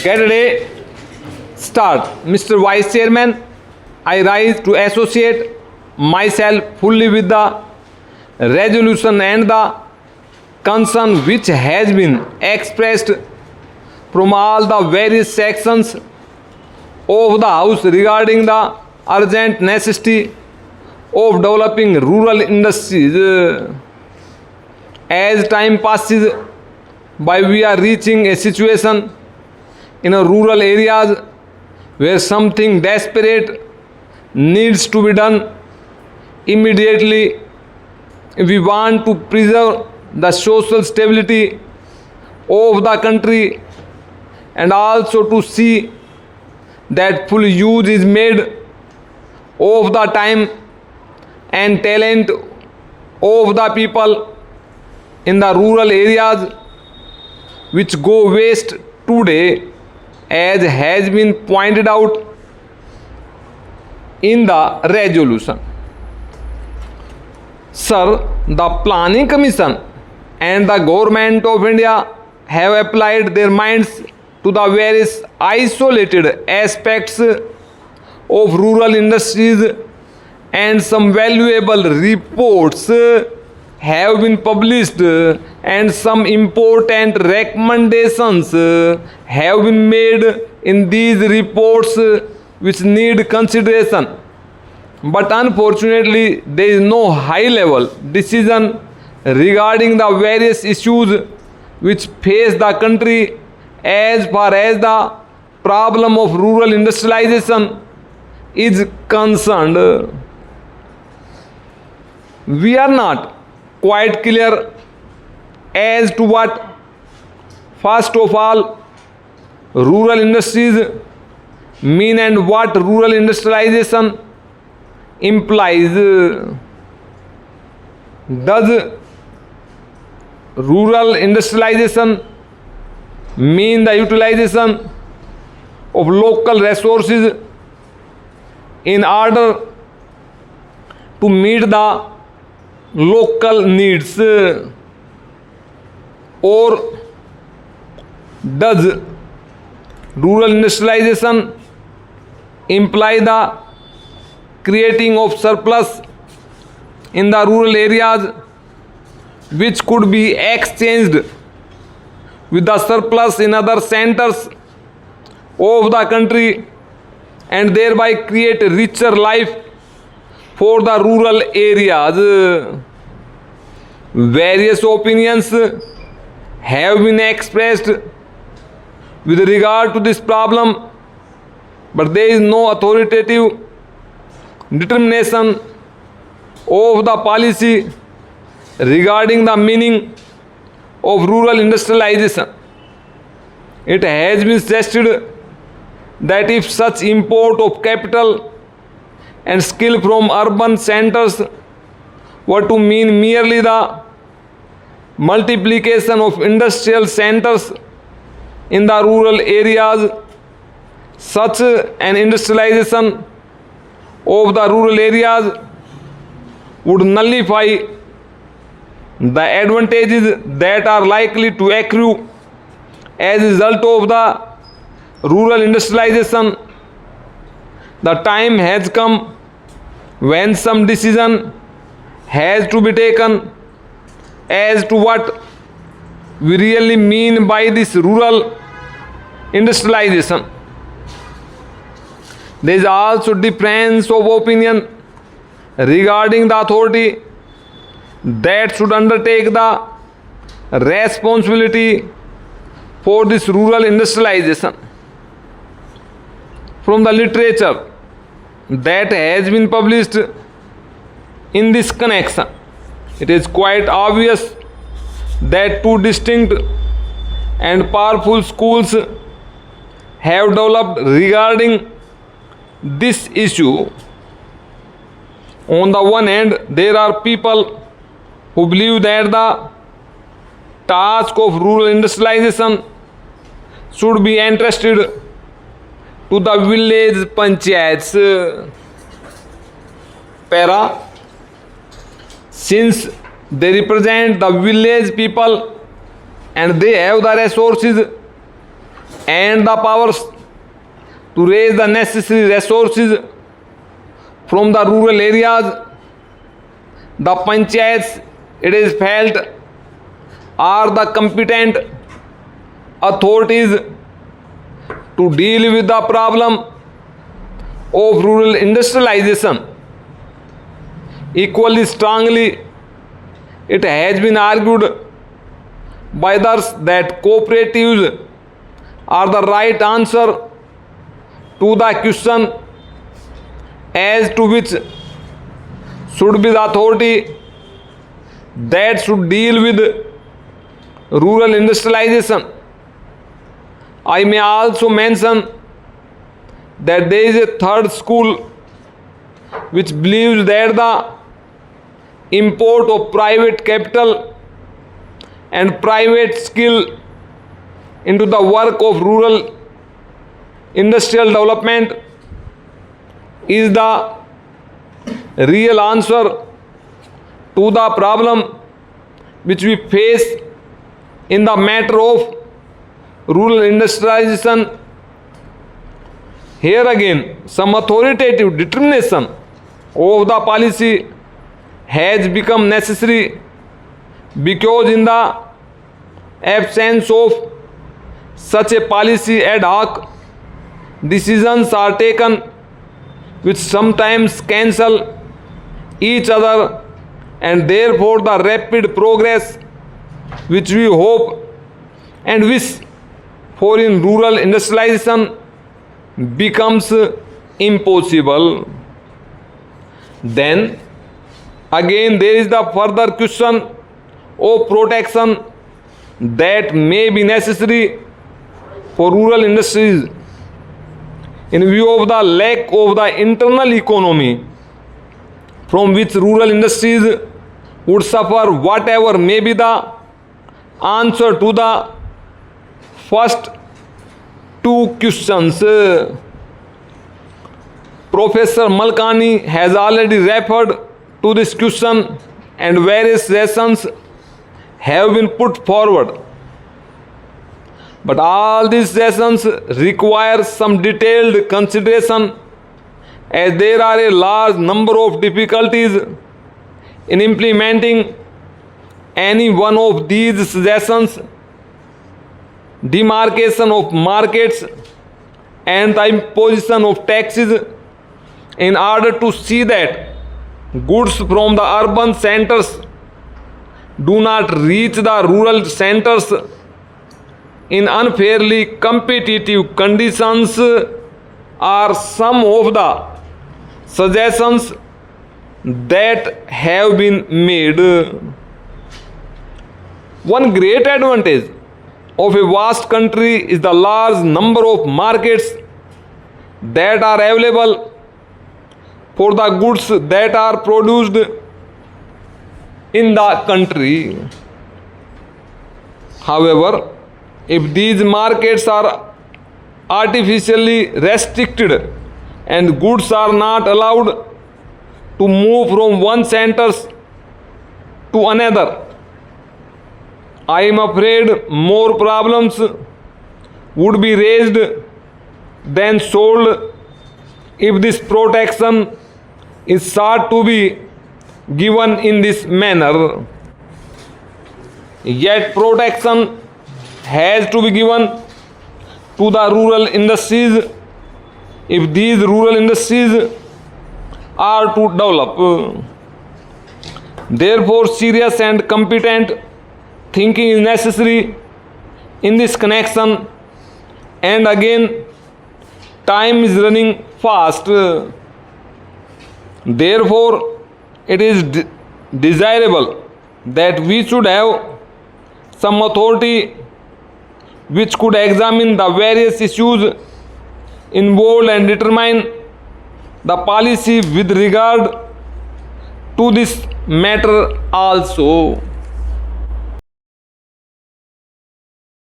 Get a day start. Mr. Vice Chairman, I rise to associate myself fully with the resolution and the concern which has been expressed from all the various sections of the House regarding the urgent necessity of developing rural industries. As time passes by, we are reaching a situation in a rural areas where something desperate needs to be done immediately if we want to preserve the social stability of the country and also to see that full use is made of the time and talent of the people in the rural areas which go waste today, as has been pointed out in the resolution. Sir, the Planning Commission and the Government of India have applied their minds to the various isolated aspects of rural industries, and some valuable reports have been published and some important recommendations have been made in these reports which need consideration. But unfortunately, there is no high-level decision regarding the various issues which face the country as far as the problem of rural industrialization is concerned. We are not quite clear as to what, first of all, rural industries mean and what rural industrialization implies. Does rural industrialization mean the utilization of local resources in order to meet the local needs, or does rural industrialization imply the creating of surplus in the rural areas which could be exchanged with the surplus in other centers of the country and thereby create a richer life for the rural areas? Various opinions have been expressed with regard to this problem, but there is no authoritative determination of the policy regarding the meaning of rural industrialization. It has been suggested that if such import of capital and skill from urban centers were to mean merely the multiplication of industrial centers in the rural areas, such an industrialization of the rural areas would nullify the advantages that are likely to accrue as a result of the rural industrialization. The time has come when some decision has to be taken as to what we really mean by this rural industrialization. There is also difference of opinion regarding the authority that should undertake the responsibility for this rural industrialization. From the literature that has been published in this connection, it is quite obvious that two distinct and powerful schools have developed regarding this issue. On the one hand, there are people who believe that the task of rural industrialization should be entrusted to the village panchayats. Para, since they represent the village people and they have the resources and the powers to raise the necessary resources from the rural areas. The panchayats, it is felt, are the competent authorities to deal with the problem of rural industrialization. Equally strongly, it has been argued by others that cooperatives are the right answer to the question as to which should be the authority that should deal with rural industrialization. I may also mention that there is a third school which believes that the import of private capital and private skill into the work of rural industrial development is the real answer to the problem which we face in the matter of rural industrialization. Here again, some authoritative determination of the policy has become necessary, because in the absence of such a policy, ad hoc decisions are taken which sometimes cancel each other, and therefore the rapid progress which we hope and wish for in rural industrialization becomes impossible. Then again, there is the further question of protection that may be necessary for rural industries in view of the lack of the internal economy from which rural industries would suffer. Whatever may be the answer to the first two questions, Professor Malkani has already referred to this question and various reasons have been put forward. But all these reasons require some detailed consideration, as there are a large number of difficulties in implementing any one of these suggestions. Demarcation of markets and the imposition of taxes in order to see that goods from the urban centers do not reach the rural centers in unfairly competitive conditions are some of the suggestions that have been made. One great advantage of a vast country is the large number of markets that are available for the goods that are produced in the country. However, if these markets are artificially restricted and goods are not allowed to move from one center to another, I am afraid more problems would be raised than solved if this protection is sought to be given in this manner. Yet protection has to be given to the rural industries if these rural industries are to develop. Therefore, serious and competent thinking is necessary in this connection, and again, time is running fast. Therefore, it is desirable that we should have some authority which could examine the various issues involved and determine the policy with regard to this matter also.